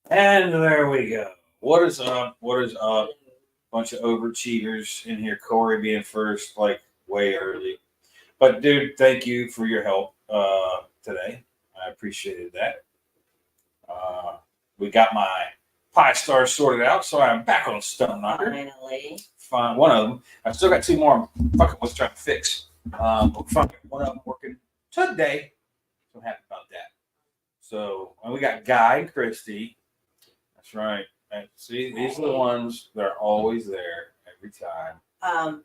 And there we go. What is up? What is up? Bunch of overachievers in here. Corey being first, like way early. But dude, thank you for your help today. I appreciated that. Uh, we got my pie stars sorted out, so I'm back on Stone Knocker. Finally. Fine, one of them. I still got two more. I'm fucking was trying to fix. But fuck it, one of them working today. So I'm happy about that. So and we got Guy and Christy. That's right. And see, these are the ones that are always there every time.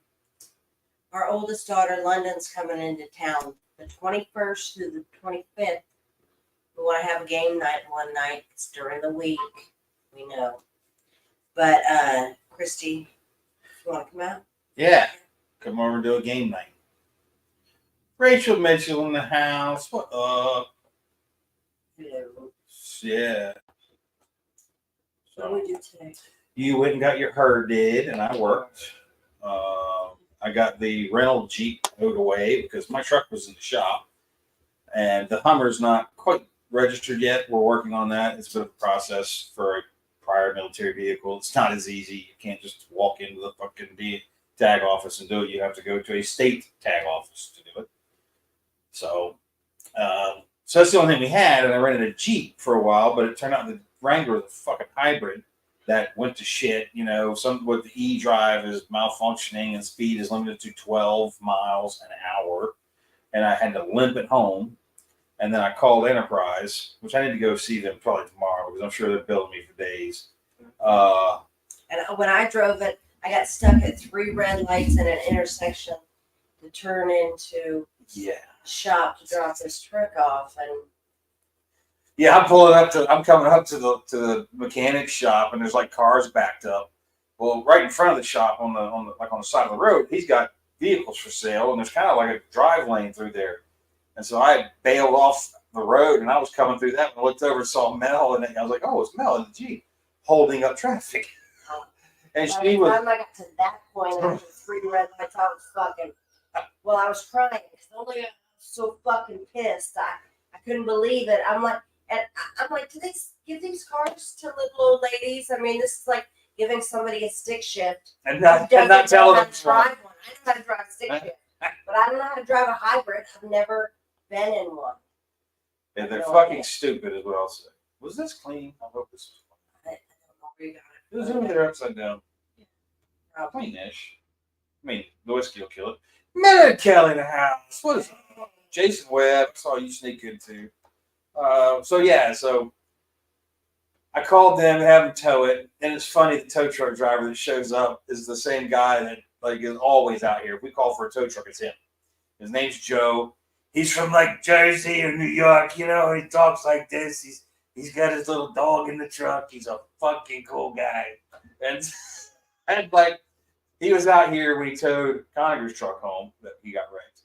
Our oldest daughter, London's coming into town the 21st through the 25th. We want to have a game night one night. It's during the week. We know. But, Christy, you want to come out? Yeah. Come over and do a game night. Rachel Mitchell in the house. What up? Hello. Yeah. What do we do today? You went and got your hair did, and I worked. I got the rental Jeep towed away because my truck was in the shop, and the Hummer's not quite registered yet. We're working on that. It's a bit of a process for a prior military vehicle. It's not as easy. You can't just walk into the fucking tag office and do it. You have to go to a state tag office to do it. So that's the only thing we had, and I rented a Jeep for a while, but it turned out the Wrangler was a fucking hybrid that went to shit. You know, some with the E-drive is malfunctioning and speed is limited to 12 miles an hour, and I had to limp it home. And then I called Enterprise, which I need to go see them probably tomorrow because I'm sure they're billing me for days. And when I drove it, I got stuck at 3 red lights in an intersection to turn into shop to drop this truck off, and yeah, I'm coming up to the mechanic shop, and there's like cars backed up. Well, right in front of the shop on the side of the road, he's got vehicles for sale, and there's kind of like a drive lane through there. And so I bailed off the road, and I was coming through that, and I looked over and saw Mel, and I was like, "Oh, it's Mel in the Jeep holding up traffic." And by she the was. time I got to that point after 3 red lights, I was fucking. Well, I was crying because I was so fucking pissed. I couldn't believe it. I'm like, do they give these cars to little old ladies? I mean, this is like giving somebody a stick shift And not telling them how to drive one. I know how to drive a stick shift, but I don't know how to drive a hybrid. I've never been in one. Yeah, they're fucking stupid, is what I'll say. Was this clean? I hope this was clean. I don't know where you got It was over there upside down. Yeah. Clean-ish. I mean, the whiskey will kill it. Minute Kelly in the house. What is it? Jason Webb. I saw you sneak in too. So I called them to have them tow it, and it's funny. The tow truck driver that shows up is the same guy that like is always out here. If we call for a tow truck, it's him. His name's Joe. He's from like Jersey or New York, you know. He talks like this. He's got his little dog in the truck. He's a fucking cool guy, and like he was out here when he towed Connor's truck home that he got wrecked.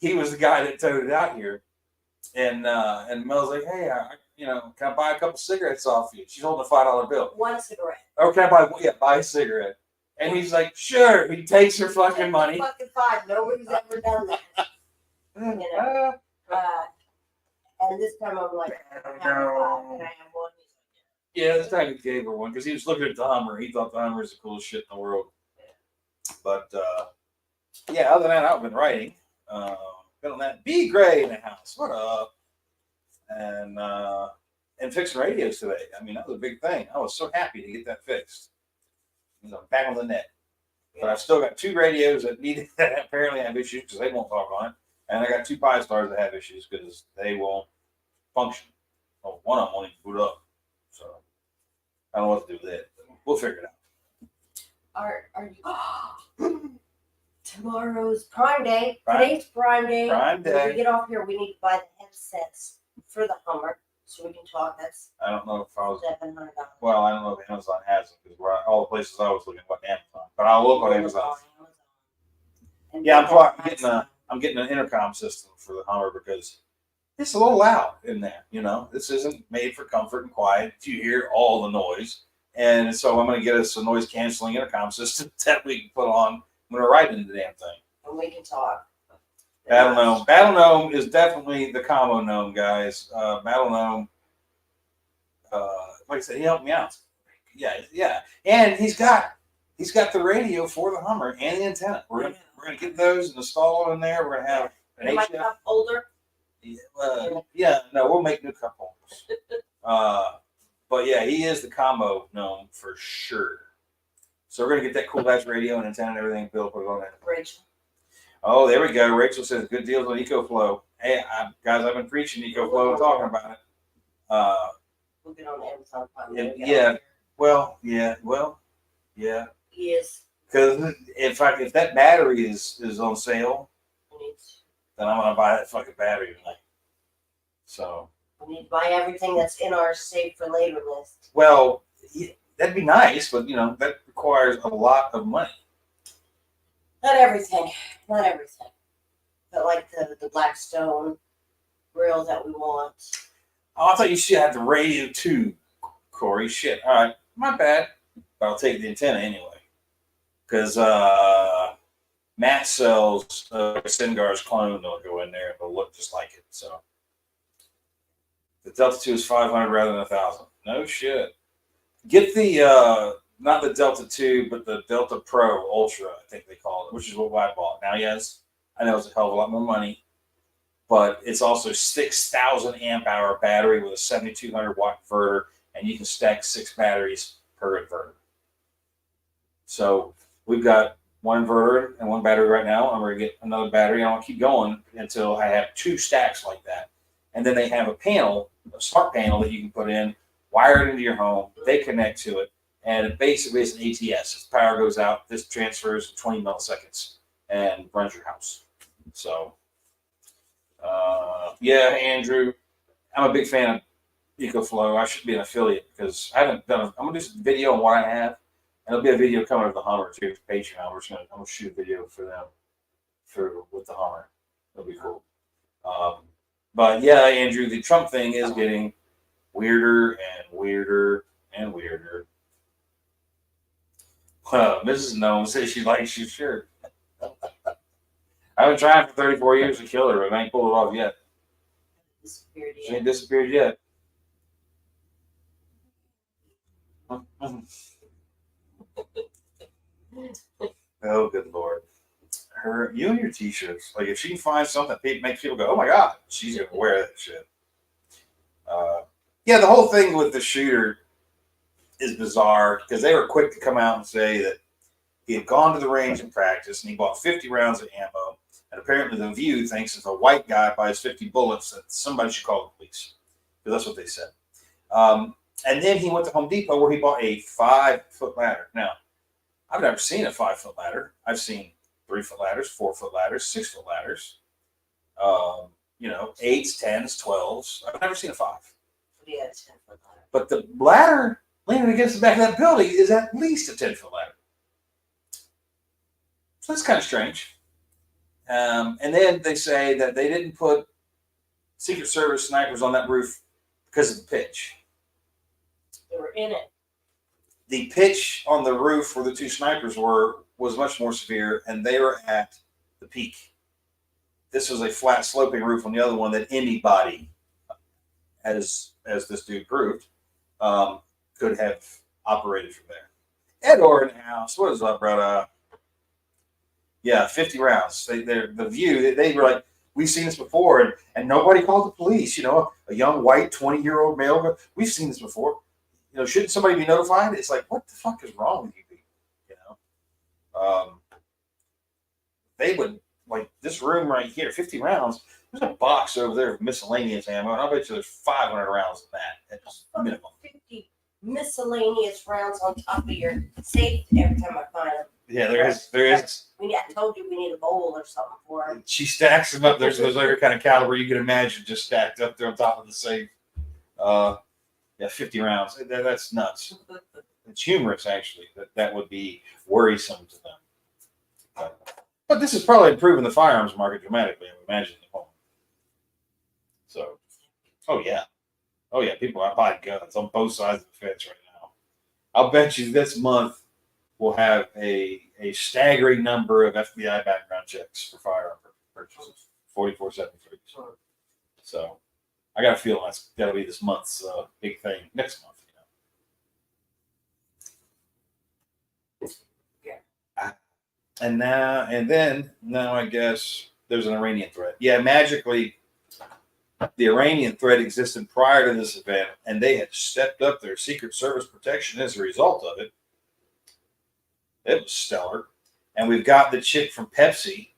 He was the guy that towed it out here. And Mel's like, hey, can I buy a couple cigarettes off you? She's holding a $5 bill. 1 cigarette. Or can I buy a cigarette? And he's like, sure. He takes her fucking money. Fucking $5. Nobody's ever done that. You know. And this time I'm like, can I have one? Yeah, this time he gave her one because he was looking at the Hummer. He thought the Hummer is the coolest shit in the world. But other than that, I've been writing. Been on that. B Gray in the house. What up? And fixing radios today. I mean, that was a big thing. I was so happy to get that fixed. I'm back on the net. But I've still got 2 radios that apparently have issues because they won't talk on it. And I got 2 Pi Stars that have issues because they won't function. Well, one of them won't even boot up. So I don't know what to do with it. We'll figure it out. Are you tomorrow's Prime Day. Today's Prime Day. Prime Day. When we get off here, we need to buy the headsets for the Hummer so we can talk. That's I don't know if I was. $700. Well, I don't know if Amazon has them because all the places I was looking at Amazon, but I'll look on Amazon. Yeah, I'm getting an intercom system for the Hummer because it's a little loud in there. You know, this isn't made for comfort and quiet. You hear all the noise, and so I'm going to get us a noise canceling intercom system that we can put on when we're riding the damn thing. And we can talk. Battle Gnome. Battle Gnome is definitely the combo gnome, guys. Battle Gnome like I said, he helped me out. Yeah, and he's got the radio for the Hummer and the antenna. We're gonna get those and install them in there. We're gonna have an My HF. cup holder. No, we'll make new cup holders. But yeah, he is the combo gnome for sure. So we're gonna get that cool ass radio and antenna and everything built. Put it on there. Rachel. Oh, there we go. Rachel says good deals on EcoFlow. Hey, guys, I've been preaching EcoFlow and talking about it. We'll get on Amazon. Yeah. Well. Yes. Because if that battery is on sale, then I'm gonna buy that fucking battery tonight. So we need to buy everything that's in our save for later list. Well, yeah, that'd be nice, but that requires a lot of money. Not everything. But like the Blackstone grill that we want. Oh, I thought you should have the radio too, Corey. Shit. All right, my bad. But I'll take the antenna anyway. Because Matt sells Syngar's clone that'll go in there. It'll look just like it. So the Delta 2 is 500 rather than 1,000. No shit. Get the not the Delta 2, but the Delta Pro Ultra, I think they call it, which is what I bought. Now, yes, I know it's a hell of a lot more money, but it's also 6,000 amp hour battery with a 7,200 watt inverter, and you can stack 6 batteries per inverter. So we've got one inverter and one battery right now. I'm going to get another battery, and I'll keep going until I have 2 stacks like that. And then they have a panel, a smart panel that you can put in, wire it into your home. They connect to it, and it basically is an ATS. If the power goes out, this transfers in 20 milliseconds and runs your house. So, yeah, Andrew, I'm a big fan of EcoFlow. I should be an affiliate because I haven't done. I'm gonna do some video on what I have, and there'll be a video coming of the Hummer too. Patreon. I'm gonna shoot a video for them with the Hummer. It'll be cool. But yeah, Andrew, the Trump thing is getting weirder and weirder and weirder. Mrs. Gnome says she likes your shirt. I've been trying for 34 years to kill her, but I ain't pulled it off yet. She ain't disappeared yet. Oh, good Lord. You and your t-shirts. Like, if she can find something that makes people go, oh my God, she's going to wear that shit. Yeah, the whole thing with the shooter is bizarre because they were quick to come out and say that he had gone to the range in practice and he bought 50 rounds of ammo. And apparently the View thinks if a white guy buys 50 bullets, that somebody should call the police. Because that's what they said. And then he went to Home Depot where he bought a 5-foot ladder. Now, I've never seen a 5-foot ladder. I've seen 3-foot ladders, 4-foot ladders, 6-foot ladders. 8s, 10s, 12s. I've never seen a 5. Yeah, 10-foot ladder. But the ladder leaning against the back of that building is at least a 10-foot ladder. So that's kind of strange. And then they say that they didn't put Secret Service snipers on that roof because of the pitch. They were in it. The pitch on the roof where the 2 snipers was much more severe, and they were at the peak. This was a flat sloping roof on the other one that anybody, as this dude proved, could have operated from there. Ed Orr in the house. What is up, brother? Yeah, 50 rounds. The View, they were like, we've seen this before, and nobody called the police. A young white 20-year-old male. We've seen this before. Shouldn't somebody be notified? It's like, what the fuck is wrong with you people? They would, like, this room right here, 50 rounds. There's a box over there of miscellaneous ammo, and I'll bet you there's 500 rounds in that at minimum. 50 miscellaneous rounds on top of your safe every time I find them. Yeah, there is. I told you we need a bowl or something for them. She stacks them up. There's every kind of caliber you can imagine just stacked up there on top of the safe. Yeah, 50 rounds. That's nuts. It's humorous, actually, that would be worrisome to them. But this is probably improving the firearms market dramatically, I would imagine. So, oh yeah, people are buying guns on both sides of the fence right now. I'll bet you this month we'll have a staggering number of FBI background checks for firearm purchases, 4473. So, I got a feeling that'll be this month's big thing next month. And now I guess there's an Iranian threat. Yeah, magically, the Iranian threat existed prior to this event, and they had stepped up their Secret Service protection as a result of it. It was stellar. And we've got the chick from Pepsi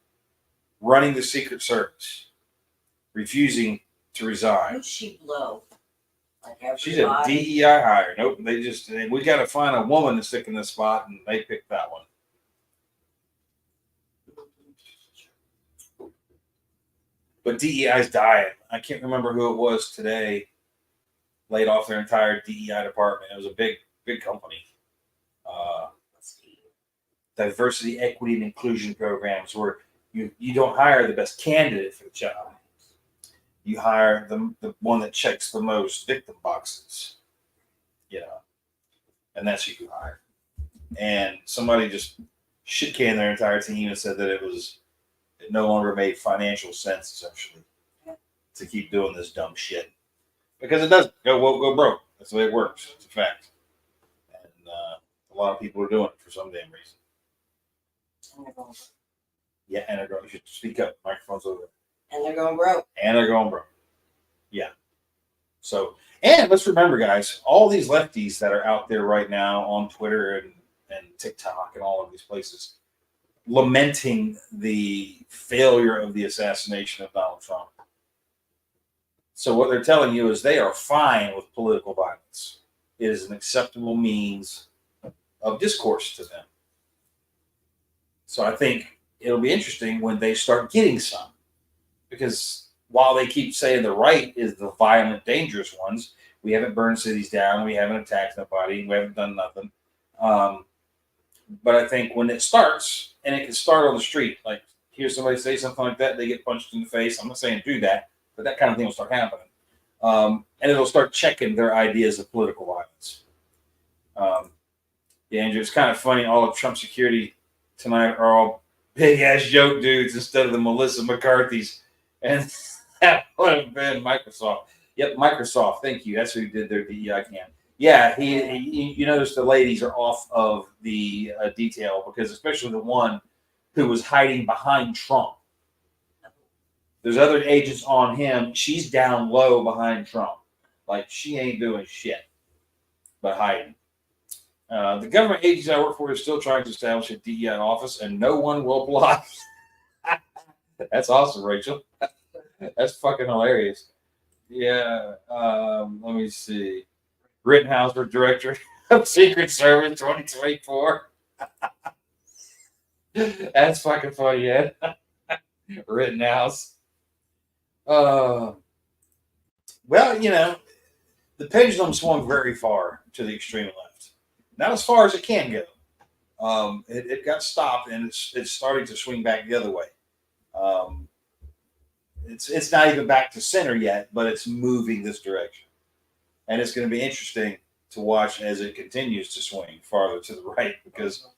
running the Secret Service, refusing to resign. Who'd she blow? She's a DEI hire. Nope, we got to find a woman to stick in this spot, and they picked that one. But DEI's dying. I can't remember who it was today. Laid off their entire DEI department. It was a big company. Diversity, equity, and inclusion programs where you don't hire the best candidate for the job. You hire the one that checks the most victim boxes. And that's who you hire. And somebody just shit canned their entire team and said that it no longer made financial sense, essentially, to keep doing this dumb shit. Because it doesn't. Go broke. That's the way it works. It's a fact. And a lot of people are doing it for some damn reason. Yeah, and they're going. You should speak up. Microphone's over. And they're going broke. Yeah. So, and let's remember, guys, all these lefties that are out there right now on Twitter and TikTok and all of these places, lamenting the failure of the assassination of Donald Trump. So what they're telling you is they are fine with political violence. It is an acceptable means of discourse to them. So I think it'll be interesting when they start getting some. Because while they keep saying the right is the violent, dangerous ones, we haven't burned cities down, we haven't attacked nobody, we haven't done nothing. But I think when it starts, and it can start on the street, like hear somebody say something like that, they get punched in the face. I'm not saying do that, but that kind of thing will start happening. And it'll start checking their ideas of political violence. Yeah, Andrew, it's kind of funny. All of Trump security tonight are all big ass joke dudes instead of the Melissa McCarthy's. And that would have been Microsoft. Yep, Microsoft. Thank you. That's who did their DEI cam. Yeah, you notice the ladies are off of the detail because especially the one who was hiding behind Trump. There's other agents on him. She's down low behind Trump. Like she ain't doing shit but hiding. The government agency I work for is still trying to establish a DEI office and no one will apply. That's awesome, Rachel. That's fucking hilarious. Yeah. Let me see. Rittenhouse for Director of Secret Service 2024. That's fucking funny, yeah. Rittenhouse. Well, the pendulum swung very far to the extreme left. Not as far as it can go. It got stopped and it's starting to swing back the other way. It's not even back to center yet, but it's moving this direction. And it's going to be interesting to watch as it continues to swing farther to the right because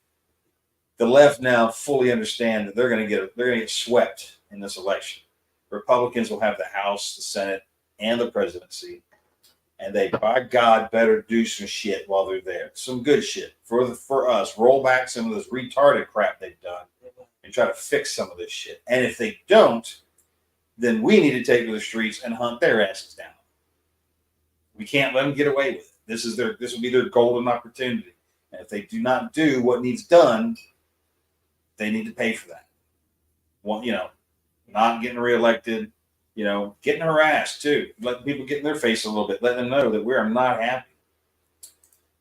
the left now fully understand that they're going to get swept in this election. Republicans will have the House, the Senate, and the presidency, and they, by God, better do some shit while they're there. Some good shit for us. Roll back some of this retarded crap they've done and try to fix some of this shit. And if they don't, then we need to take to the streets and hunt their asses down. We can't let them get away with it. This will be their golden opportunity. And if they do not do what needs done, they need to pay for that. Well, not getting reelected, getting harassed too. Letting people get in their face a little bit, letting them know that we are not happy.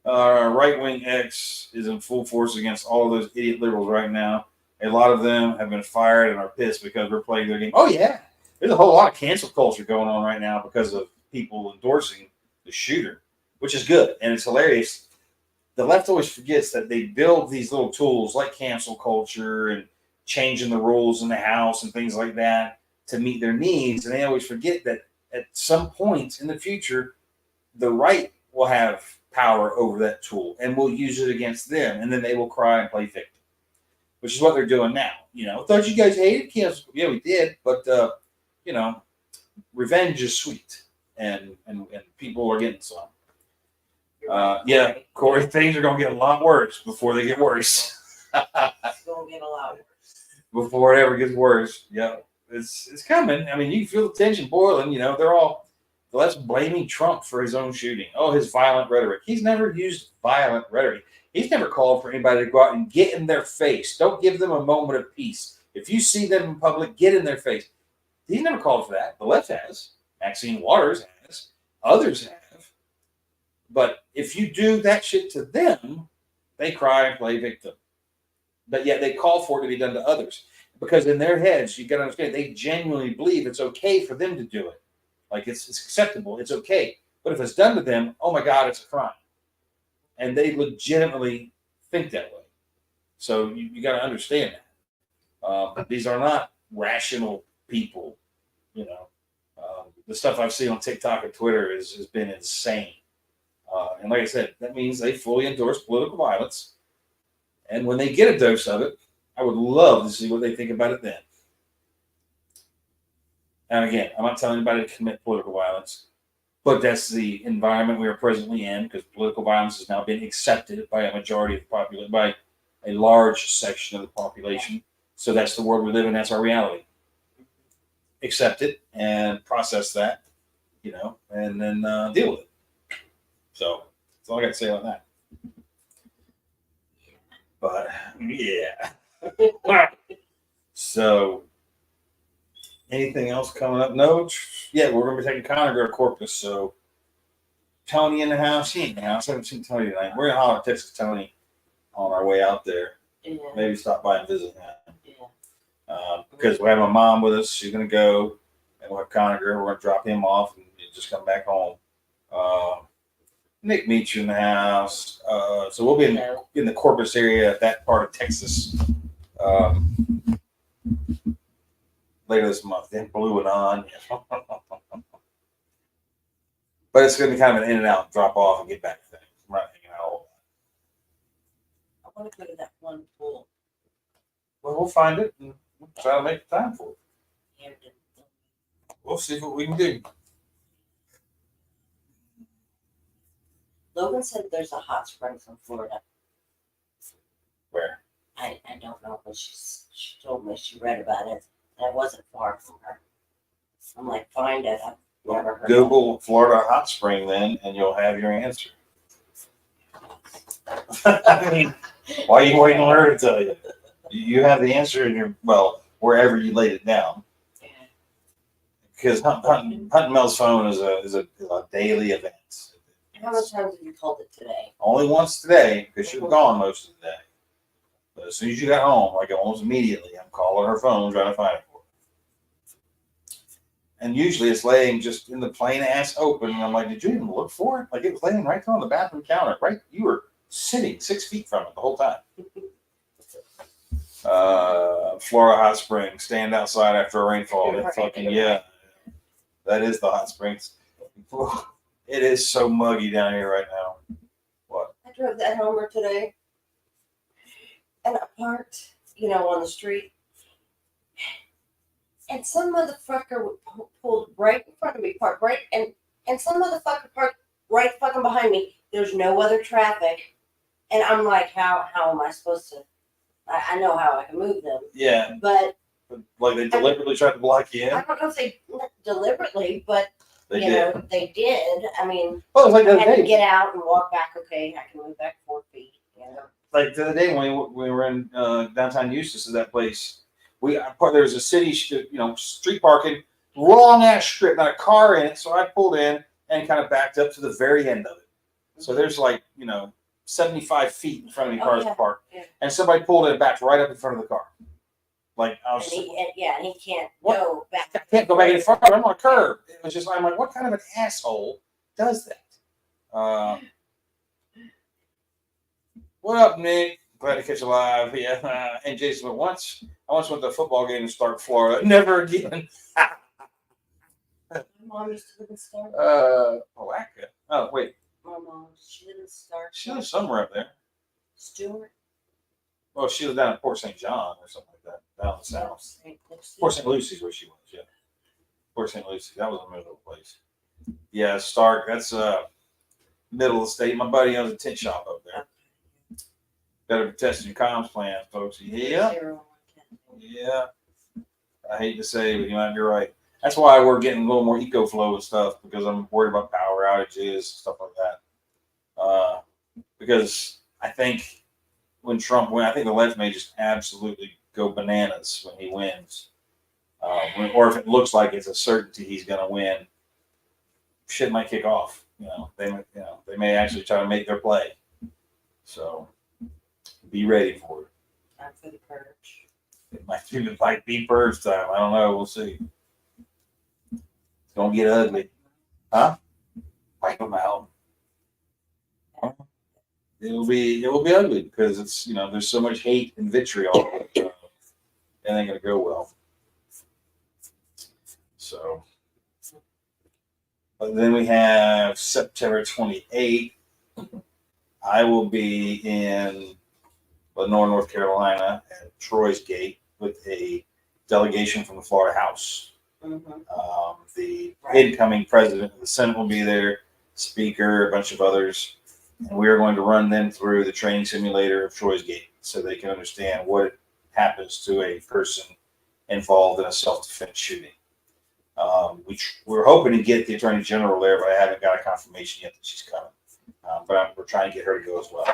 Right-wing X is in full force against all of those idiot liberals right now. A lot of them have been fired and are pissed because we're playing their game. Oh, yeah. There's a whole lot of cancel culture going on right now because of people endorsing the shooter, which is good. And it's hilarious. The left always forgets that they build these little tools like cancel culture and changing the rules in the House and things like that to meet their needs. And they always forget that at some point in the future, the right will have power over that tool and will use it against them. And then they will cry and play victim, which is what they're doing now. Thought you guys hated cancel. Yeah, we did. But, revenge is sweet. And people are getting some. Yeah, Corey, things are going to get a lot worse before they get worse. It's gonna get a lot worse. Before it ever gets worse. Yeah, it's coming. I mean, you can feel the tension boiling. Let's blaming Trump for his own shooting. Oh, his violent rhetoric. He's never used violent rhetoric. He's never called for anybody to go out and get in their face. Don't give them a moment of peace. If you see them in public, get in their face. He's never called for that. The left has. Maxine Waters has. Others have. But if you do that shit to them, they cry and play victim. But yet they call for it to be done to others. Because in their heads, you got to understand, they genuinely believe it's okay for them to do it. Like it's acceptable. It's okay. But if it's done to them, oh my God, it's a crime. And they legitimately think that way. So you got to understand that. These are not rational people. The stuff I've seen on TikTok and Twitter has been insane. And like I said, that means they fully endorse political violence. And when they get a dose of it, I would love to see what they think about it then. And again, I'm not telling anybody to commit political violence, but that's the environment we are presently in because political violence has now been accepted by a majority of the population, by a large section of the population. So that's the world we live in. That's our reality. Accept it and process that, and then deal with it. So that's all I got to say on that. But yeah. So anything else coming up? No. Yeah, we're gonna be taking Connor to go to Corpus. So Tony in the house. She ain't in the house. I haven't seen Tony tonight. We're gonna holler at Texas Tony on our way out there. Yeah. Maybe stop by and visit him. Yeah. Because we have my mom with us. She's gonna go, and we'll have Connor. We're gonna drop him off and just come back home. Nick meets you in the house. So we'll be in the Corpus area, that part of Texas, later this month. Then Blue and on. But it's going to be kind of an in and out, drop off and get back thing. I'm not hanging out all I want to go to that one pool. Well, we'll find it and we'll try to make the time for it. Hampton. We'll see what we can do. Logan said there's a hot spring from Florida. Where? I don't know, but she told me she read about it. And it wasn't far from her. I'm like, find it. I've never heard Google Florida hot spring then, and you'll have your answer. I mean, why are you waiting on her to tell you? You have the answer in wherever you laid it down. Because Hunt Mel's phone is a daily event. How many times have you called it today? Only once today, because she was gone most of the day. But as soon as you got home, like almost immediately, I'm calling her phone trying to find it for her. And usually it's laying just in the plain ass open. And I'm like, did you even look for it? Like it was laying right there on the bathroom counter. Right? You were sitting 6 feet from it the whole time. Florida hot spring. Stand outside after a rainfall. Yeah. That is the hot springs. It is so muggy down here right now. What? I drove that Homer today. And I parked, on the street. And some motherfucker pulled right in front of me, parked right, and some motherfucker parked right fucking behind me. There's no other traffic. And I'm like, how am I supposed to? I know how I can move them. Yeah. But. Like they deliberately tried to block you in? I don't know if they deliberately, but. They did. I mean, well, it was like the I other had to day. get out and walk back. Okay, I can move back 4 feet. Like the other day when we were in downtown Eustis, is that place. There was a city, street parking, long ass strip, not a car in it. So I pulled in and kind of backed up to the very end of it. So there's 75 feet in front of me, cars parked, and somebody pulled in and backed right up in front of the car. Like I was, and he can't go back. I can't go back any farther. I'm on a curb. It was just I'm like, what kind of an asshole does that? What up, Nick? Glad to catch you live. Yeah, and Jason, I once went to a football game in Stark, Florida. Never again. My mom used to live in Stark. Palatka. Oh wait. My mom, she lived in Stark. She lives somewhere up there. Stewart. Well, she lived down in Port St. John or something like that, down the south. Port St. Lucy's where she was, yeah. Port St. Lucie, that was the middle of the place. Yeah, Stark, that's middle of the state. My buddy owns a tent shop up there. Better be testing your comms plan, folks. Yeah. 01110. Yeah. I hate to say, but you might be right. That's why we're getting a little more eco flow and stuff, because I'm worried about power outages, stuff like that. Because I think when Trump wins, I think the left may just absolutely go bananas when he wins. Or if it looks like it's a certainty he's going to win, shit might kick off. They may actually try to make their play. So be ready for it. Time for the purge. It might be purge time. I don't know. We'll see. It's gonna get ugly, huh? Wipe them out. It will be ugly because it's there's so much hate and vitriol. It ain't gonna go well. So, but then we have September 28th. I will be in Lenore, North Carolina, at Troy's Gate with a delegation from the Florida House. The incoming president of the Senate will be there, speaker, a bunch of others, and we are going to run them through the training simulator of Troy's Gate so they can understand what happens to a person involved in a self-defense shooting. We're hoping to get the Attorney General there, but I haven't got a confirmation yet that she's coming. But we're trying to get her to go as well,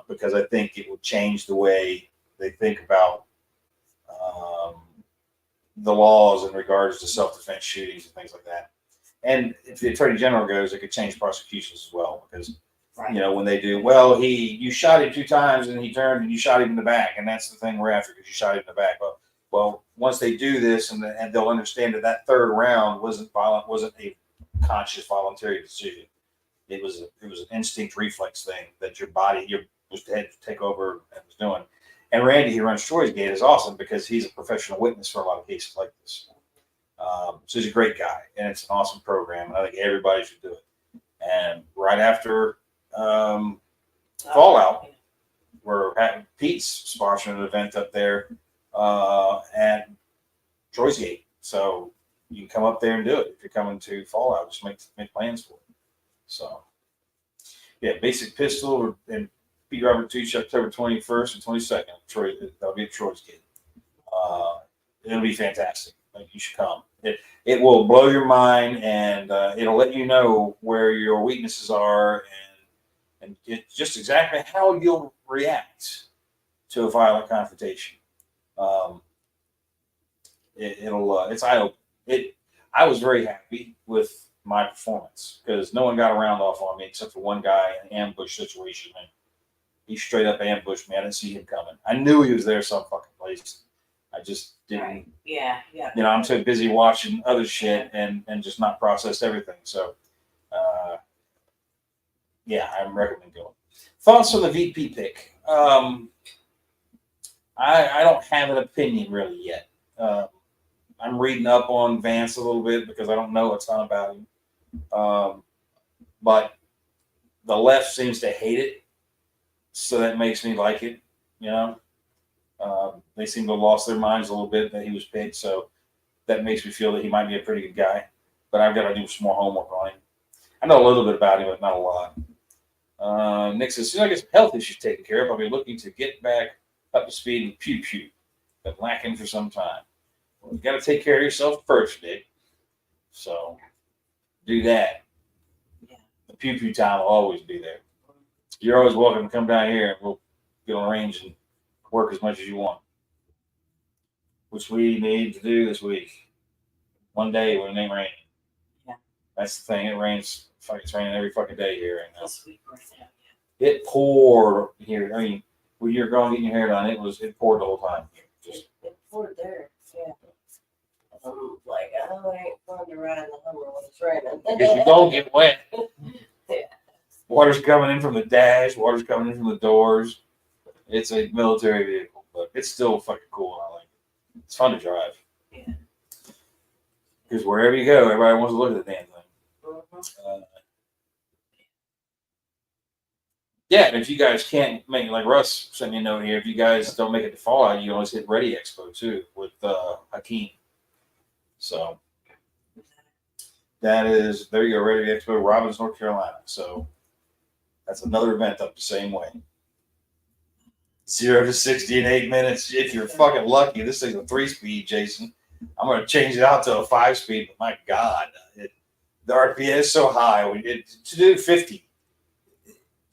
because I think it will change the way they think about the laws in regards to self-defense shootings and things like that. And if the Attorney General goes, it could change prosecutions as well, because when they do, you shot him 2 times and he turned and you shot him in the back, and that's the thing we're after, because you shot him in the back. Well, once they do this and they'll understand that third round wasn't violent, wasn't a conscious voluntary decision. It was an instinct reflex thing that your body had to take over and was doing. And Randy, who runs Troy's Gate, is awesome because he's a professional witness for a lot of cases like this. So he's a great guy, and it's an awesome program, and I think everybody should do it. And right after Fallout, we're having Pete's sponsoring an event up there at Troy's Gate. So you can come up there and do it if you're coming to Fallout. Just make plans for it. So, yeah, basic pistol and Pete Robert Teach October 21st and 22nd. Troy, that'll be at Troy's Gate. It'll be fantastic. Like, you should come. It will blow your mind, and it'll let you know where your weaknesses are and just exactly how you'll react to a violent confrontation. It's eye-opening. I was very happy with my performance because no one got around off on me except for one guy in an ambush situation. And he straight up ambushed me. I didn't see him coming. I knew he was there some fucking place. I just didn't. Right. Yeah. I'm too busy watching other shit and just not process everything. So, I recommend going. Thoughts on the VP pick? I don't have an opinion really yet. I'm reading up on Vance a little bit because I don't know a ton about him. But the left seems to hate it, so that makes me like it. They seem to have lost their minds a little bit that he was picked, so that makes me feel that he might be a pretty good guy. But I've got to do some more homework on him. I know a little bit about him, but not a lot. Nick says, as soon as I get some health issues taken care of, I'll be looking to get back up to speed with Pew Pew. Been lacking for some time. Well, you got to take care of yourself first, Nick. So do that. Yeah. The Pew Pew time will always be there. You're always welcome to come down here and we'll get on range and work as much as you want. Which we need to do this week. One day when it ain't raining. Yeah. That's the thing. It rains. It's raining every fucking day here right now. This week right now. Yeah. It poured here. I mean, when you're going getting your hair done, it poured the whole time. It poured there. Yeah. I'm like, I ain't fun to ride in the Hummer when it's raining. Because you don't get wet. Yeah. Water's coming in from the dash. Water's coming in from the doors. It's a military vehicle, but it's still fucking cool. I like it. It's fun to drive. Yeah. Because wherever you go, everybody wants to look at the damn thing. Yeah, and if you guys can't make, like Russ sent me a note here, if you guys don't make it to Fallout, you can always hit Ready Expo too with Hakeem. So that is, there you go, Ready Expo, Robbins, North Carolina. So that's another event up the same way. 0 to 60 in 8 minutes. If you're fucking lucky, this thing's a 3-speed, Jason. I'm going to change it out to a 5-speed, but my God, the RPM is so high. To do 50,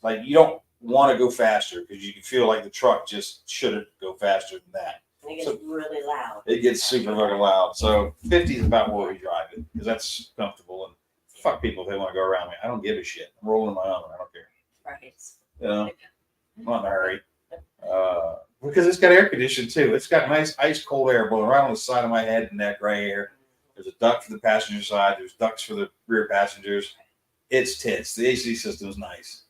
like you don't want to go faster because you can feel like the truck just shouldn't go faster than that. And it gets really loud. It gets super fucking loud. So 50 is about where we drive it because that's comfortable. And fuck people if they want to go around me. I don't give a shit. I'm rolling my own. I don't care. Right. You know, I'm not in a hurry. Because it's got air conditioning too. It's got nice ice cold air blowing right on the side of my head and neck right here. There's a duct for the passenger side. There's ducts for the rear passengers. It's tits. The AC system is nice.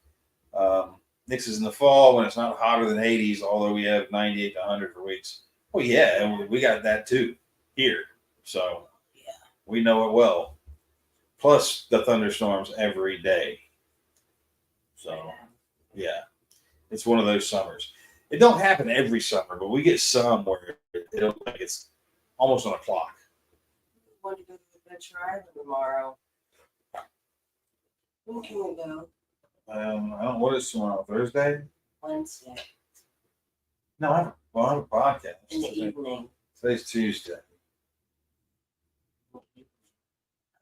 This is in the fall when it's not hotter than 80s, although we have 98 to 100 for weeks. Well, yeah, and we got that too here. So yeah, we know it well. Plus the thunderstorms every day. So yeah, it's one of those summers. It don't happen every summer, but we get some where it'll like it's almost on a clock. I want to go to Adventure Island tomorrow. When can we go? I don't know what is tomorrow. Thursday? Wednesday. No, I have a podcast. In the evening. Today's Tuesday.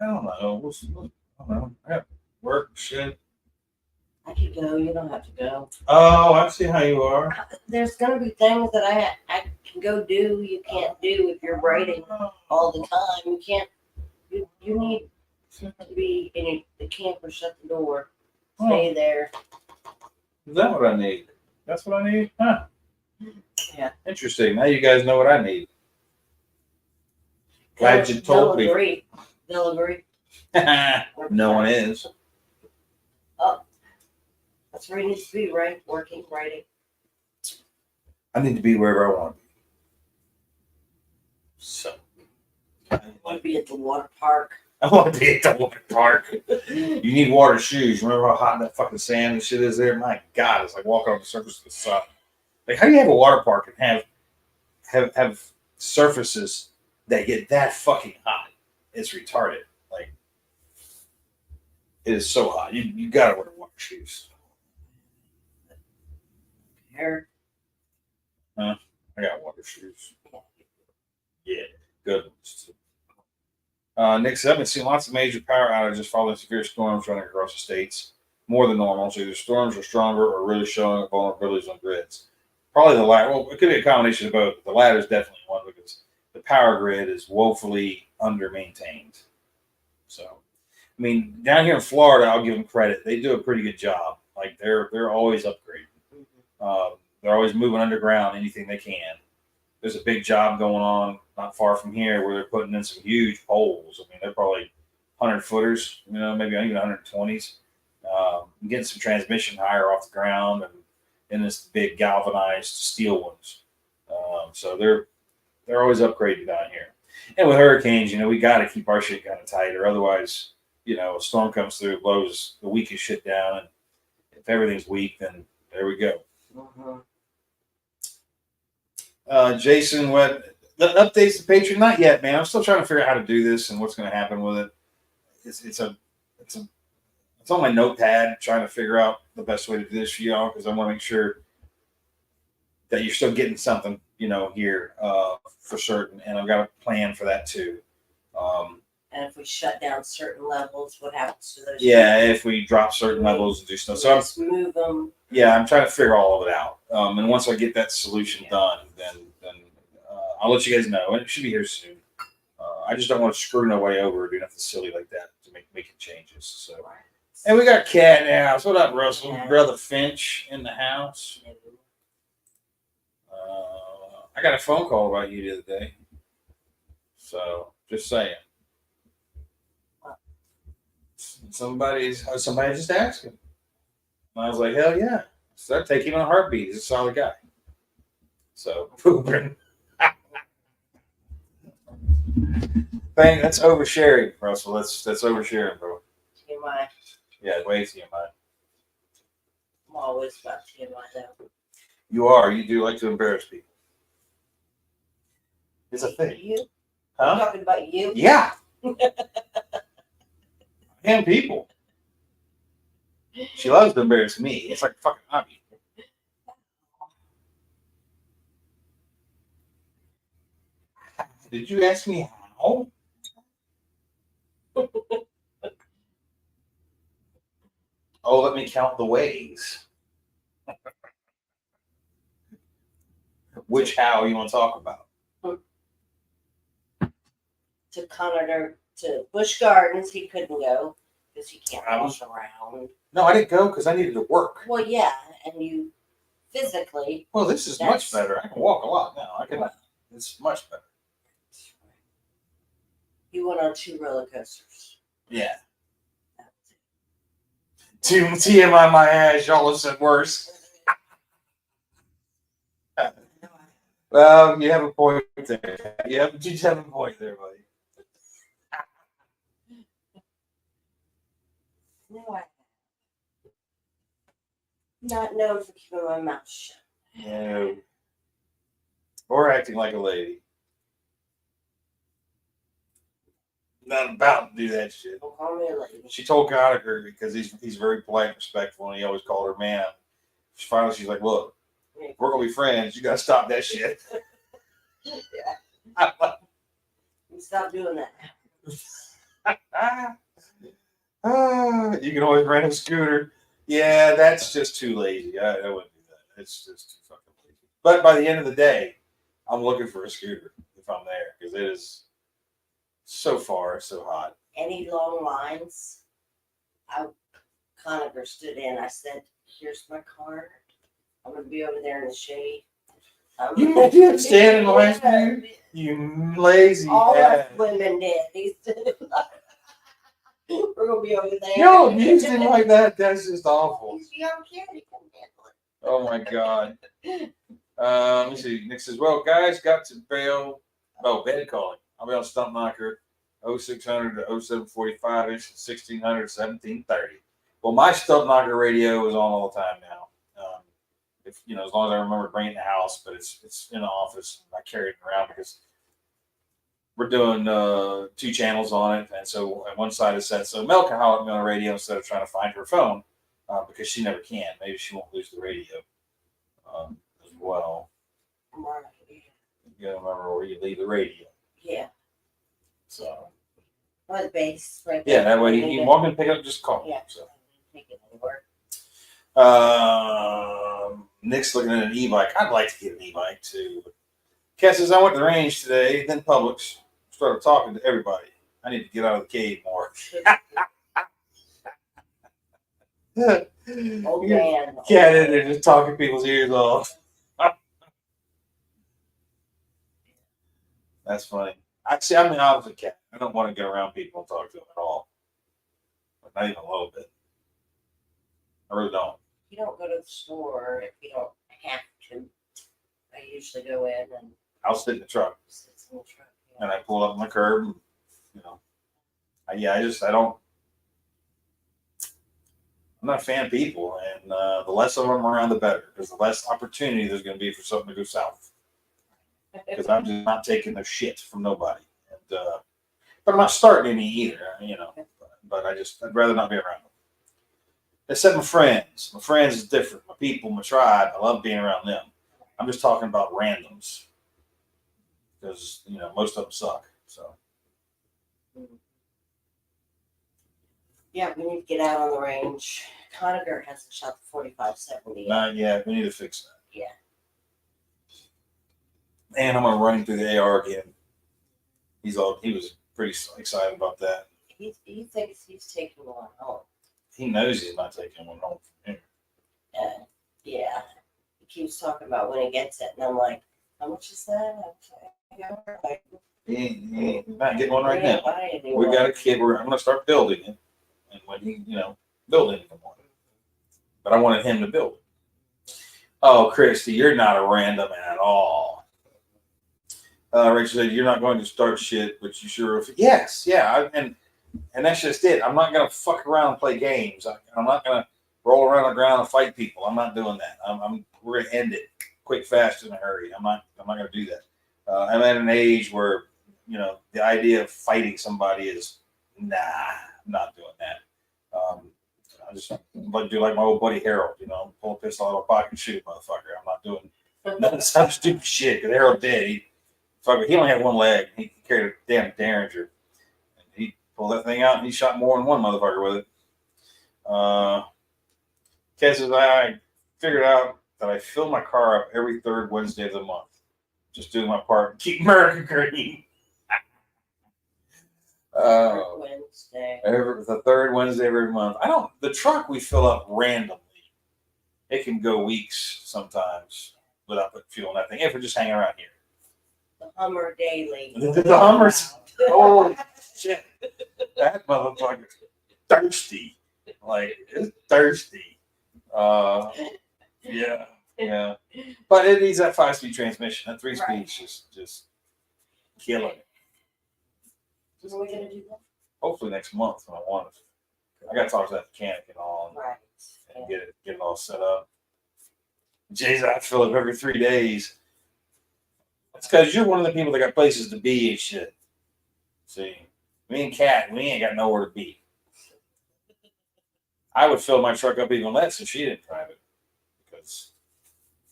I don't know. I don't know. I got work shit. I could go. You don't have to go. Oh, I see how you are. There's gonna be things that I can go do. You can't do if you're writing all the time. You can't. You need to be in the camper. Shut the door. Stay there. Is that what I need? That's what I need? Huh. Yeah. Interesting. Now you guys know what I need. Glad you told me. They'll agree. No one is. Oh. That's where he needs to be, right? Working, writing. I need to be wherever I want to be. So. I want to be at the water park. I want to be at the water park. You need water shoes. Remember how hot that fucking sand and shit is there? My God, it's like walking on the surface of the sun. Like, how do you have a water park and have surfaces that get that fucking hot? It's retarded. Like, it is so hot. You gotta wear water shoes. Hair. Huh? I got water shoes. Yeah, good ones too. Next up, I've been seeing lots of major power outages following severe storms running across the states, more than normal. So either storms are stronger or really showing vulnerabilities on grids. Probably the latter. Well, it could be a combination of both. The latter is definitely one because the power grid is woefully under-maintained. So, I mean, down here in Florida, I'll give them credit. They do a pretty good job. Like they're always upgrading. They're always moving underground anything they can. There's a big job going on not far from here where they're putting in some huge poles. I mean, they're probably 100 footers, maybe even 120s. Getting some transmission higher off the ground and in this big galvanized steel ones. So they're always upgrading down here. And with hurricanes, we got to keep our shit kind of tight, or otherwise, a storm comes through, blows the weakest shit down, and if everything's weak, then there we go. Jason, what the updates to Patreon? Not yet, man. I'm still trying to figure out how to do this and what's going to happen with it. It's on my notepad, trying to figure out the best way to do this for y'all because I want to make sure that you're still getting something, here for certain, and I've got a plan for that too. And if we shut down certain levels, what happens to those? Yeah, if we drop certain levels and do stuff, so just move them. Yeah, I'm trying to figure all of it out. And once I get that solution done, then I'll let you guys know, and it should be here soon. I just don't want to screw no way over or do nothing silly like that to make changes. So, and we got Cat in the house. What up, Russell? Yeah. Brother Finch in the house. I got a phone call about you the other day. So just saying. Somebody just asked him. And I was like, hell yeah. So I'd take him in a heartbeat. He's a solid guy. So pooping. That's oversharing, Russell. That's oversharing, bro. TMI. Yeah, way TMI. I'm always about TMI though. You are. You do like to embarrass people. It's a thing. You? Huh? I'm talking about you? Yeah. And people. She loves to embarrass me. It's like a fucking hobby. Did you ask me how? Oh, let me count the ways. Which how you want to talk about? To Conader, to Busch Gardens, he couldn't go because he can't walk around. No, I didn't go because I needed to work. Well, yeah, and you physically. Well, this is much better. I can walk a lot now. It's much better. You went on 2 roller coasters. Yeah. TMI my ass, y'all have said worse. Well, you have a point there. You have a point there, buddy. No, I not known for keeping my mouth shut. No. Or acting like a lady. Not about to do that shit. Don't call me a lady. She told Gallagher because he's very polite and respectful, and he always called her ma'am. Finally, she's like, "Look, we're gonna be friends. You gotta stop that shit." Yeah. You stop doing that. You can always rent a scooter. Yeah, that's just too lazy. I wouldn't do that. It's just too fucking lazy. But by the end of the day, I'm looking for a scooter if I'm there because it is so far so hot. Any long lines? Conager stood in. I said, "Here's my card. I'm gonna be over there in the shade." You did stand in the last view? You lazy all ass. us women did. He said, "We're gonna be over there." No, abuse him like that. That's just awful. He's a young kid. He can handle it. Oh my god. Let me see. Nick says, "Well, guys, got to bail. Oh, bed calling. I'll be on Stump Knocker 0600 to 0745 inch 1600 1730. Well, my Stump Knocker radio is on all the time now. If as long as I remember bringing it in the house, but it's in the office. I carry it around because we're doing 2 channels on it, and so on one side is set so Mel can holler at me on the radio instead of trying to find her phone because she never can. Maybe she won't lose the radio as well. Right. You gotta remember where you leave the radio. Yeah. So. Or the base, right? Yeah, that way you walk in and pick it up, just call me. Yeah. So. Take it anywhere. Nick's looking at an e-bike. I'd like to get an e-bike too. Kat says, I went to the range today, then Publix. Started talking to everybody. I need to get out of the cave more. Oh, man. Cat in there just talking people's ears off. That's funny. I'm the opposite cat. I don't want to get around people and talk to them at all. But not even a little bit. I really don't. You don't go to the store if you don't have to. I usually go in and I'll sit in the truck. sit in the truck. Yeah. And I pull up my curb. And, I don't. I'm not a fan of people, and the less of them around, the better, because the less opportunity there's going to be for something to go south. Because I'm just not taking no shit from nobody, and but I'm not starting any either, But I'd rather not be around them. Except my friends. My friends is different. My people, my tribe. I love being around them. I'm just talking about randoms, because most of them suck. So. Yeah, we need to get out on the range. Conager hasn't shot the 45-70 yet. Not yet. We need to fix that. Yeah. And I'm gonna run him through the AR again. He was pretty excited about that. He thinks he's taking one home. He knows he's not taking one home from him. Yeah. He keeps talking about when he gets it, and I'm like, how much is that? Like, He ain't not getting one right now. We We got a kid. I'm gonna start building it, and when he, building it more. But I wanted him to build it. Oh, Christy, you're not a random at all. Rachel said, you're not going to start shit, but you sure. Yes, yeah. And that's just it. I'm not going to fuck around and play games. I'm not going to roll around on the ground and fight people. I'm not doing that. We're going to end it quick, fast, in a hurry. I'm not going to do that. I'm at an age where, the idea of fighting somebody is, nah, I'm not doing that. I just like to do like my old buddy Harold, pull a pistol out of a pocket and shoot a motherfucker. I'm not doing none of some stupid shit, because Harold did. He He only had one leg. He carried a damn Derringer. And he pulled that thing out and he shot more than one motherfucker with it. Cases, I figured out that I fill my car up every third Wednesday of the month. Just doing my part. Keep America green. Wednesday. The third Wednesday of every month. The truck we fill up randomly. It can go weeks sometimes without putting fuel in that thing if we're just hanging around here. The Hummer daily. The Hummers. Oh, shit. That motherfucker's thirsty. Like, it's thirsty. Yeah. But it needs that 5-speed transmission. That 3-speed's just killing it. When are we going to do that? Hopefully next month when I want it. I got to talk to that mechanic and all and get it all set up. Jay's I fill up every 3 days. It's because you're one of the people that got places to be and shit. See, me and Kat, we ain't got nowhere to be. I would fill my truck up even less if she didn't drive it, because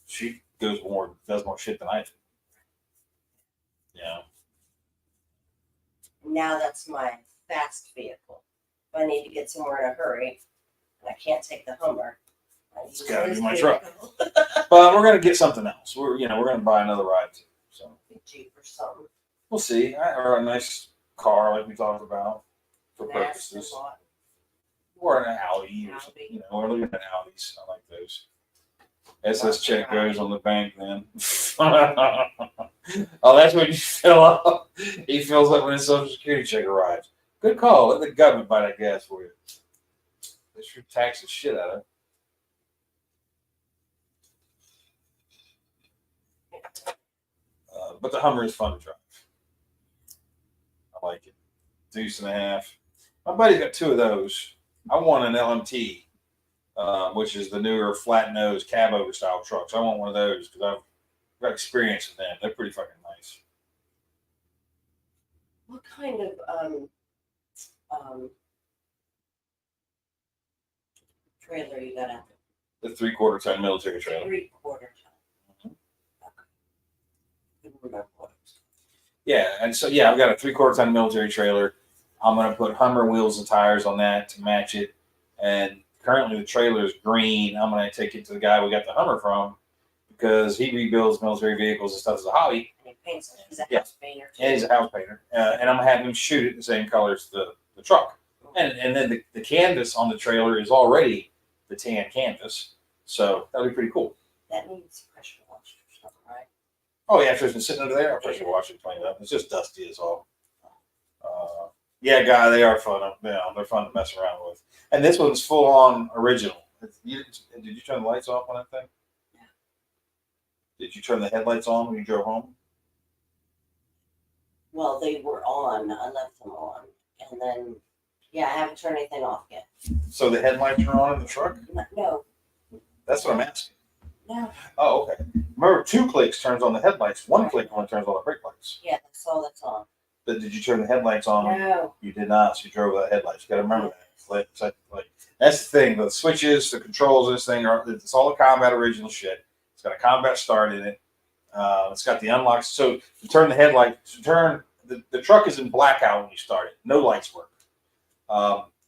she does more shit than I do. Yeah. Now that's my fast vehicle. If I need to get somewhere in a hurry, and I can't take the Hummer. It's got to be my truck. But we're gonna get something else. We're gonna buy another ride too. So Jeep or something. We'll see. Or a nice car like we talked about for purposes. Or an Audi or something. We're looking at Audis. I like those. SS check goes on the bank then. Oh, that's when you fill up. He fills up when his Social Security check arrives. Good call. Let the government buy that gas for you. They sure tax the shit out of it. But the Hummer is fun to drive. I like it. Deuce and a half. My buddy's got 2 of those. I want an LMT, which is the newer flat nose cab over style trucks. I want one of those because I've got experience with them. They're pretty fucking nice. What kind of trailer you got out there? The 3/4 ton military trailer. 3/4 ton. Yeah, and so I've got a 3/4 ton military trailer. I'm gonna put Hummer wheels and tires on that to match it. And currently the trailer is green. I'm gonna take it to the guy we got the Hummer from because he rebuilds military vehicles and stuff as a hobby. And he paints it. He's a house painter too. And he's a house painter. And I'm gonna have him shoot it the same color as the truck. And then the canvas on the trailer is already the tan canvas, so that'll be pretty cool. That needs pressure washed or something, right? Oh yeah, if it's been sitting under there, I'll pressure wash it, clean it up. It's just dusty as all. Yeah, guy, they are fun. They're fun to mess around with. And this one's full on original. Did you turn the lights off on that thing? Yeah. Did you turn the headlights on when you drove home? Well, they were on. I left them on, and then I haven't turned anything off yet. So the headlights are on in the truck? No. That's what I'm asking. No. Oh, okay. Remember, 2 clicks turns on the headlights. 1 click only turns on the brake lights. Yeah, that's all that's on. But did you turn the headlights on? No. You did not. So you drove without headlights. You got to remember that. Like that's the thing. The switches, the controls, this thing it's all the combat original shit. It's got a combat start in it. It's got the unlocks. So to turn the headlight, the truck is in blackout when you start it. No lights work.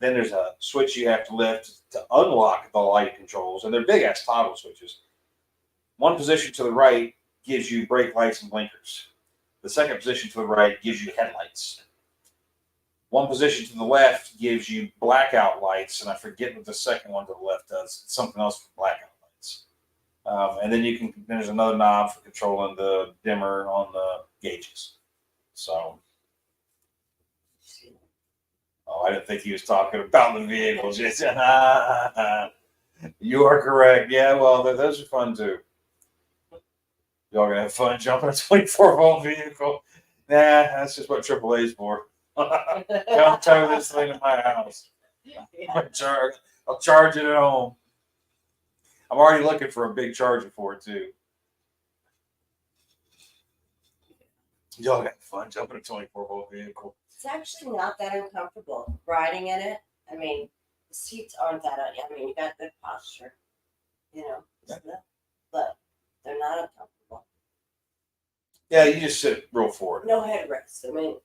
Then there's a switch you have to lift to unlock the light controls, and they're big ass toggle switches. One position to the right gives you brake lights and blinkers. The second position to the right gives you headlights. One position to the left gives you blackout lights, and I forget what the second one to the left does. It's something else for blackout lights. And then there's another knob for controlling the dimmer on the gauges. So, I didn't think he was talking about the vehicle. Just, you are correct. Yeah, well, those are fun too. Y'all gonna have fun jumping a 24-volt vehicle? Nah, that's just what AAA's for. Come tow this thing to my house. I'll charge it at home. I'm already looking for a big charger for it too. Y'all got fun jumping a 24-volt vehicle. It's actually not that uncomfortable riding in it. I mean, the seats aren't that. I mean, you got good posture, Yeah. but they're not uncomfortable. Yeah, you just sit real forward. No headrest. I mean,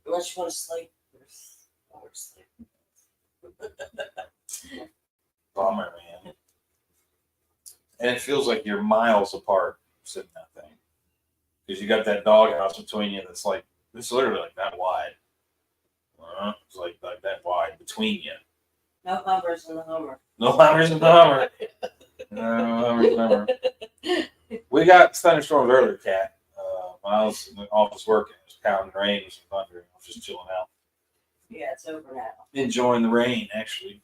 unless you want to sleep. Or sleep. Bummer, man. And it feels like you're miles apart sitting in that thing. Because you got that dog house between you that's like, it's literally like that wide. It's like that wide between you. No Hummers in the Hummer. No Hummers in the Hummer. No Hummers in the Hummer. We got thunderstorms earlier, Kat. When I was in the office working, it was pounding rain, it was thunder. I was just chilling out. Yeah, it's over now. Enjoying the rain, actually.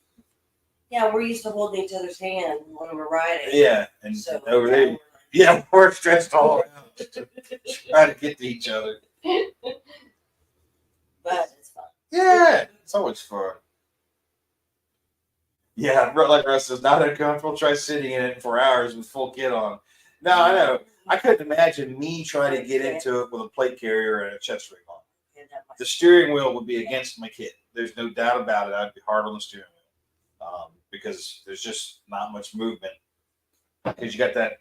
Yeah, we're used to holding each other's hand when we're riding. Yeah, and So over there, yeah, we're stressed all around trying to get to each other. But it's fun. Yeah, it's always fun. Yeah, like Russ says, not uncomfortable. Try sitting in it for hours with full kit on. No, I know. I couldn't imagine me trying to get into it with a plate carrier and a chest ring on. The steering wheel would be against my kit. There's no doubt about it. I'd be hard on the steering wheel because there's just not much movement. Because you got that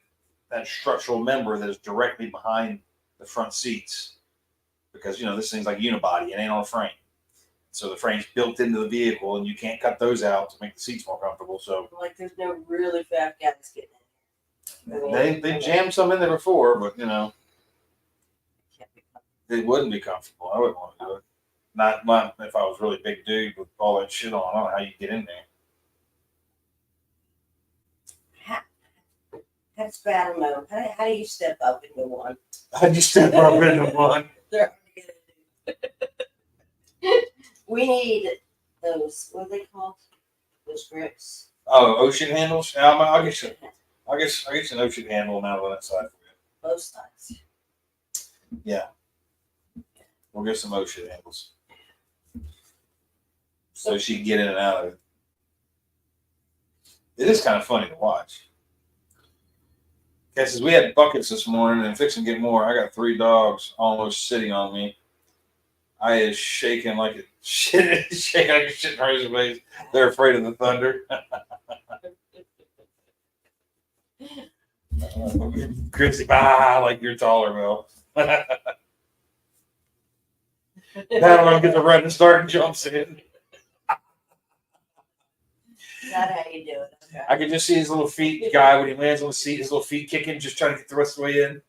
structural member that is directly behind the front seats. Because, this thing's like unibody. It ain't on a frame. So the frame's built into the vehicle, and you can't cut those out to make the seats more comfortable. So like there's no really fat guys getting in. They jammed some in there before, but it wouldn't be comfortable. I wouldn't want to do it. Not if I was really big dude with all that shit on. I don't know how you get in there. That's battle mode. How do you step up into one? How do you step up into one? We need those. What are they called? Those grips. Oh, ocean handles. I'll get you. I guess an ocean handle now on that side for you. Both sides. Yeah. We'll get some ocean handles. So she can get in and out of it. It is kind of funny to watch. Okay, since we had buckets this morning and fixing to get more, I got 3 dogs almost sitting on me. I is shaking like a shit razor blades. They're afraid of the thunder. Chrissy, like you're taller, Mel. Now I'm get the run and start and jumps in. Not how you do it. Okay. I can just see his little feet, the guy when he lands on the seat, his little feet kicking, just trying to get the rest of the way in.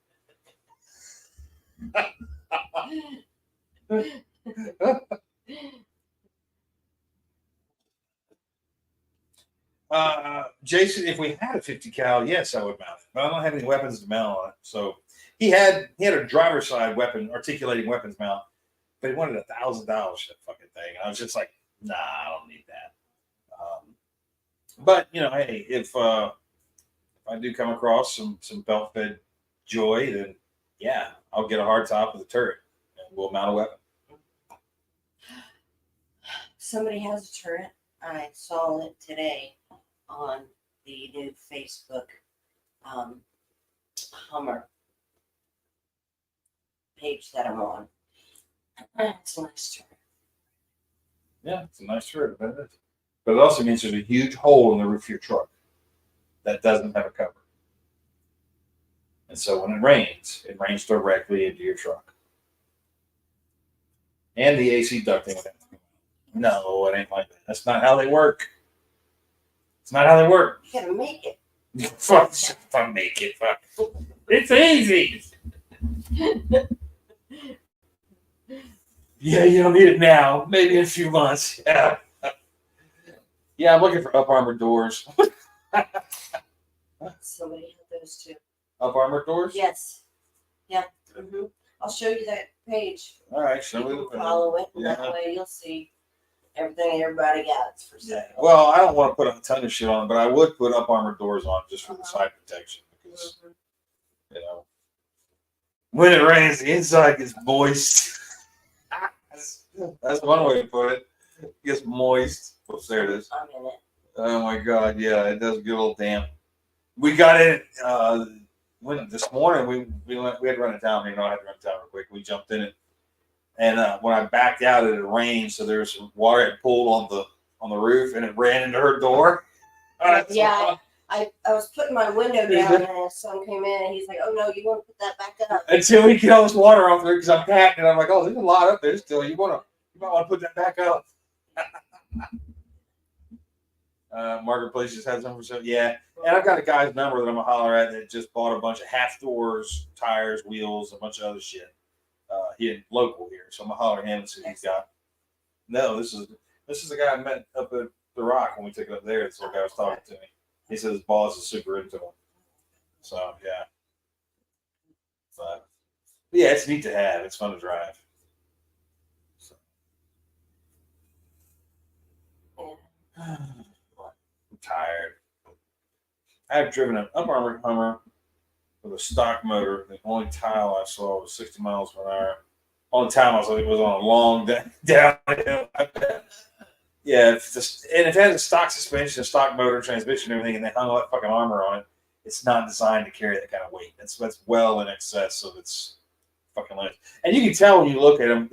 Jason, if we had a 50 cal, yes, I would mount it, but I don't have any weapons to mount on it. So he had a driver's side weapon, articulating weapons mount, but he wanted $1,000 for that fucking thing. And I was just like, nah, I don't need that. But hey, if I do come across some belt fed joy, then yeah, I'll get a hard top with a turret and we'll mount a weapon. Somebody has a turret. I saw it today on the new Facebook Hummer page that I'm on. It's a nice turret. Yeah, it's a nice turret, isn't it? But it also means there's a huge hole in the roof of your truck that doesn't have a cover. And so when it rains directly into your truck. And the AC ducting. No, it ain't like that. That's not how they work. It's not how they work. You gotta make it. Fuck, if I make it. Fuck. It's easy. Yeah, you don't need it now. Maybe in a few months. Yeah. Yeah, I'm looking for up armored doors. Somebody had those too. Up armored doors? Yes. Yeah. Mm-hmm. I'll show you that page. All right, show me You the can follow it, and Yeah. that way you'll see everything everybody got for sale. Yeah. Well, I don't want to put a ton of shit on, but I would put up armored doors on just for the side protection because when it rains, the inside gets moist. That's one way to put it. It gets moist. Oops, there it is. I'm in it. Oh my God, yeah, it does get a little damp. We got in this morning. We had to run to town. I had to run to town real quick. We jumped in it, and when I backed out, it had rained, so there was some water had pooled on the roof, and it ran into her door. Yeah, I was putting my window down and his son came in and he's like, "Oh no, you want to put that back up?" Until we get all this water off there, because I'm patting and I'm like, oh, there's a lot up there still. You might want to put that back up. Marketplace just has them for sale. Yeah, and I've got a guy's number that I'm gonna holler at that just bought a bunch of half doors, tires, wheels, a bunch of other shit. He had local here, so I'm gonna holler at him and see what he's got. No, this is the guy I met up at the Rock when we took it up there. This little guy was talking to me. He said his boss is super into him. So yeah, but yeah, it's neat to have. It's fun to drive. So. I'm tired. I've driven an up armored Hummer with a stock motor. The only tile I saw was 60 miles per hour. Only time I was like, it was on a long downhill. Yeah, and if it has a stock suspension, a stock motor, transmission, and everything, and they hung all that fucking armor on it, it's not designed to carry that kind of weight. That's well in excess of its fucking limits. And you can tell when you look at them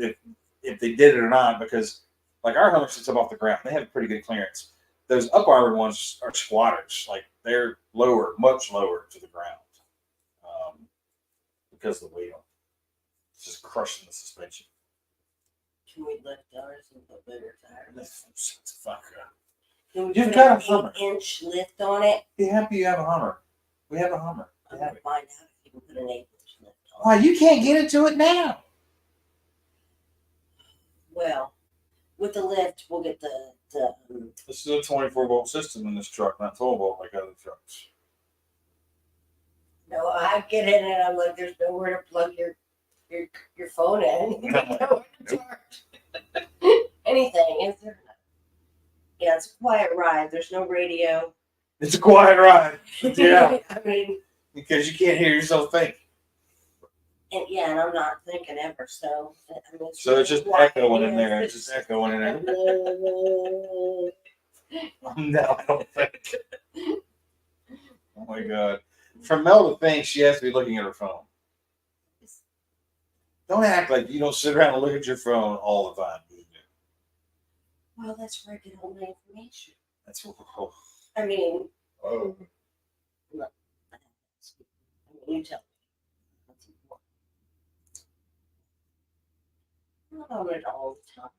if they did it or not, because like our Hummer sits up off the ground. They have pretty good clearance. Those up armored ones are squatters. Like they're lower, much lower to the ground because of the weight on it. It's just crushing the suspension. Can we lift ours and put bigger tires? Fuck. Can we You've put got an a Hummer. 8-inch lift on it? Be happy you have a Hummer. We have a Hummer. I'm gonna find out if you can put an 8-inch lift on it. Why, you can't get into it now. Well, with the lift, we'll get the This is a 24-volt system in this truck, not 12-volt like other trucks. No, I get in and I'm like, there's nowhere to plug your phone in. Nowhere to charge anything, is there? Yeah, it's a quiet ride. There's no radio. It's a quiet ride. Yeah. I mean, Because you can't hear yourself think. and I'm not thinking ever. So I mean, So it's just quiet. echoing in there. It's just echoing in there. No, I don't think. Oh my God. For Mel to think, she has to be looking at her phone. Don't act like you don't sit around and look at your phone all the time. Well, that's where I get all my information. That's what. I mean, Oh. look, you tell me. What's important. Not on it all the time.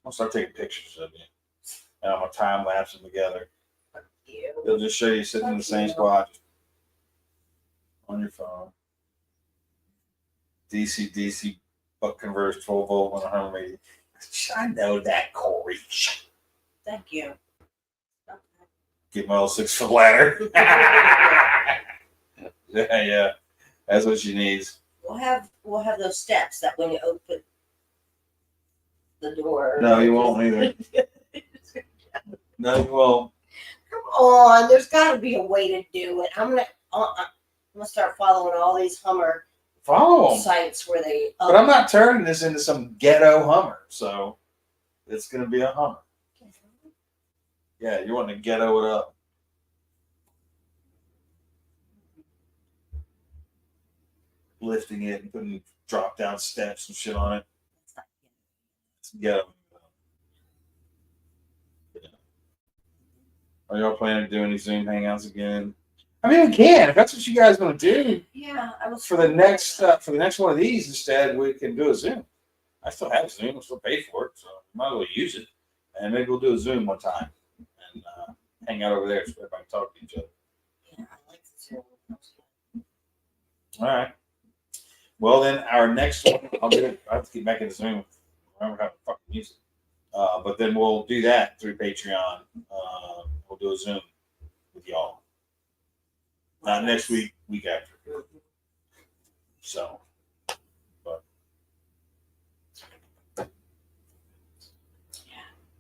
I'll start taking pictures of you. And I'm going to time lapse them together. You. They'll just show you sitting in the same spot on your phone. DC buck converts 12-volt on a Hummer. I know that, Corey. Thank you. Get my old 6-foot ladder. Yeah. That's what she needs. We'll have those steps that when you open the door. No, you won't either. No, you won't. Come on, there's got to be a way to do it. I'm gonna start following all these Hummer Follow them. sites where they. But I'm not turning this into some ghetto Hummer, so it's going to be a Hummer. Yeah, you want to ghetto it up. Lifting it and putting drop down steps and shit on it. It's ghetto. Are y'all planning to do any Zoom hangouts again? I mean, we can. If that's what you guys want to do. Yeah, I was For the next one of these, instead, we can do a Zoom. I still have Zoom. I still pay for it, so might as well use it. And maybe we'll do a Zoom one time and hang out over there so everybody can talk to each other. Yeah, I like the Zoom. All right. Well, then our next one, I have to get back into Zoom. I remember how to fucking use it. But then we'll do that through Patreon. We'll do a Zoom with y'all. Not next week, week after. So, but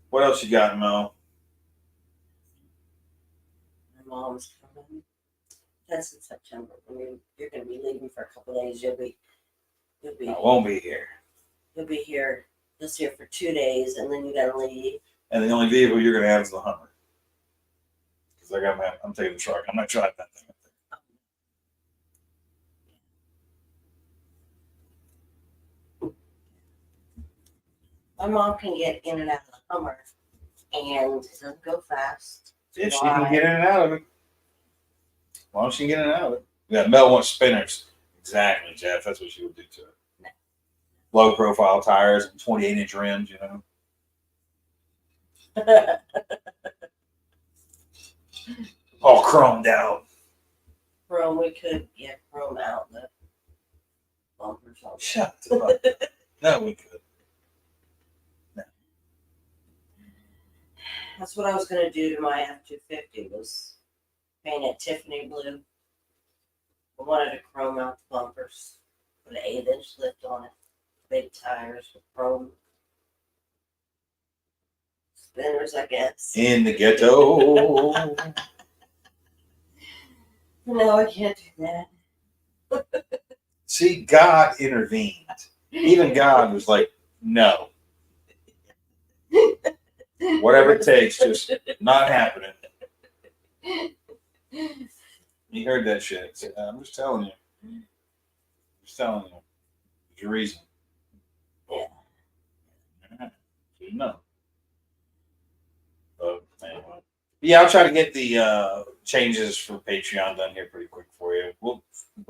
what else you got, Mo? My mom's coming. That's in September. I mean, you're gonna be leaving for a couple of days. You'll be. I won't be here. You'll be here. Just here for 2 days, and then you gotta leave. And the only vehicle you're gonna have is the Hummer. Because I'm taking the truck. I'm not driving that thing. My mom can get in and out of the Hummer, and it doesn't go fast. If she can get in and out of it. As long as she can get in and out of it. Yeah, Mel wants spinners. Exactly, Jeff. That's what she would do to it. Low profile tires and 28-inch rims, All chromed out. Chrome, we could chrome out the bumpers. Shut the fuck up. No, we could. No. That's what I was going to do to my F-250 was paint it Tiffany blue. I wanted to chrome out the bumpers, put an 8-inch lift on it, big tires with chrome spinners, I guess. In the ghetto. No, I can't do that. See, God intervened. Even God was like, no. Whatever it takes, just not happening. You heard that shit. I'm just telling you. There's a reason. Yeah. No. But anyway. Yeah, I'll try to get the changes for Patreon done here pretty quick for you. We'll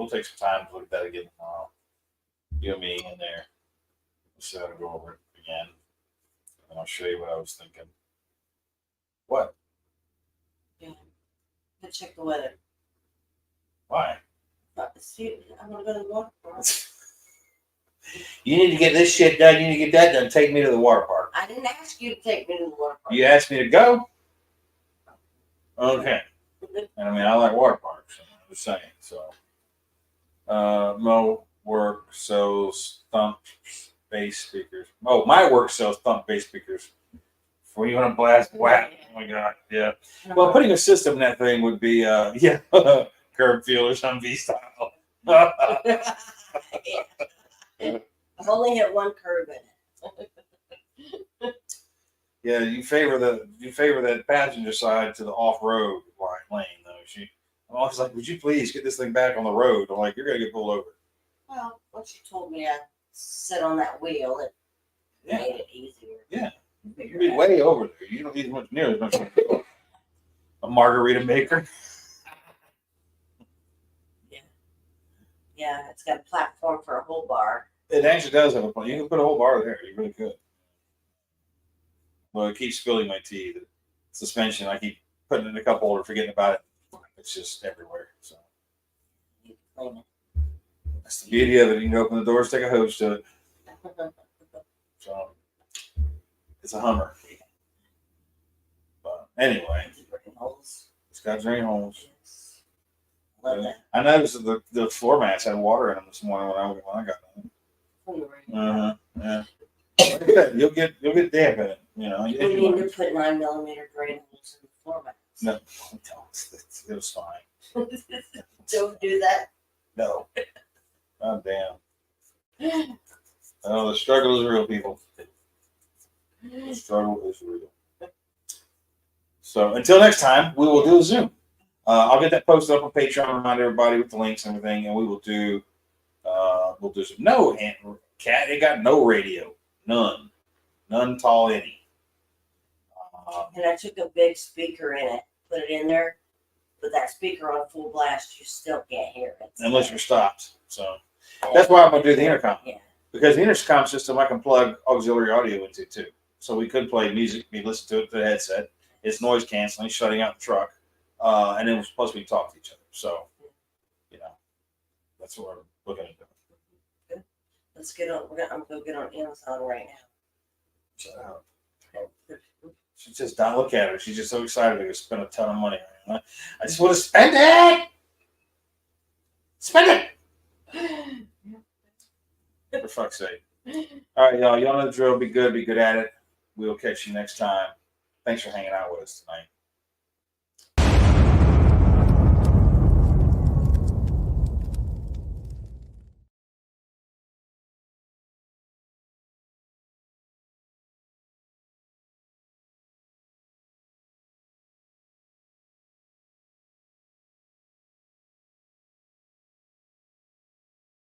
take some time to look at that again tomorrow. You and me in there. So I'll go over it again. And I'll show you what I was thinking. What? Yeah. Let's check the weather. Why? See, I'm going to go to the water park. You need to get this shit done. You need to get that done. Take me to the water park. I didn't ask you to take me to the water park. You asked me to go? Okay. And I mean, I like water parks. I'm just saying. So, Mo work sells thump bass speakers. Oh, my work sells thump bass speakers. For you want to blast whack. Oh my God. Yeah. Well, putting a system in that thing would be, curb feelers on V style. Yeah. I've only hit one curve in it. Yeah, you favor that passenger side to the off-road lane though. I'm always like, would you please get this thing back on the road? I'm like, you're gonna get pulled over. Well, once you told me to sit on that wheel, it made it easier. Yeah, you'd be way over there. You don't need near as much. A margarita maker. Yeah, it's got a platform for a whole bar. It actually does have a plan. You can put a whole bar there. You really could. Well, it keeps spilling my tea. The suspension, I keep putting it in a cup holder, forgetting about it. It's just everywhere. So You can clean that's the beauty of it. You can open the door, stick a hose to it. it. So it's a Hummer. But anyway, it's got drain holes. Yes. Love that. I noticed that the floor mats had water in them this morning when I got them. Yeah. Like I said, you'll get damp in it. You need to put 9mm drain holes in the floor mats. No, don't. It was fine. Don't do that. No. God damn. Oh, the struggle is real, people. The struggle is real. So until next time, we will do a Zoom. I'll get that posted up on Patreon, remind everybody with the links and everything, and we will do some cat. It got no radio, none tall any. And I took a big speaker in it, put it in there. With that speaker on full blast, you still can't hear it. Unless you're stopped. So that's why I'm gonna do the intercom. Yeah. Because the intercom system I can plug auxiliary audio into too. So we could play music, we listen to it through the headset. It's noise canceling, shutting out the truck. And then plus we talk to each other. So, that's what we're looking at doing. Good. Let's get on. I'm going to go get on Amazon right now. Shut up. She just don't look at her. She's just so excited to spend a ton of money. I just want to spend it. Spend it. For fuck's sake. All right, y'all. Y'all know the drill. Be good. Be good at it. We'll catch you next time. Thanks for hanging out with us tonight.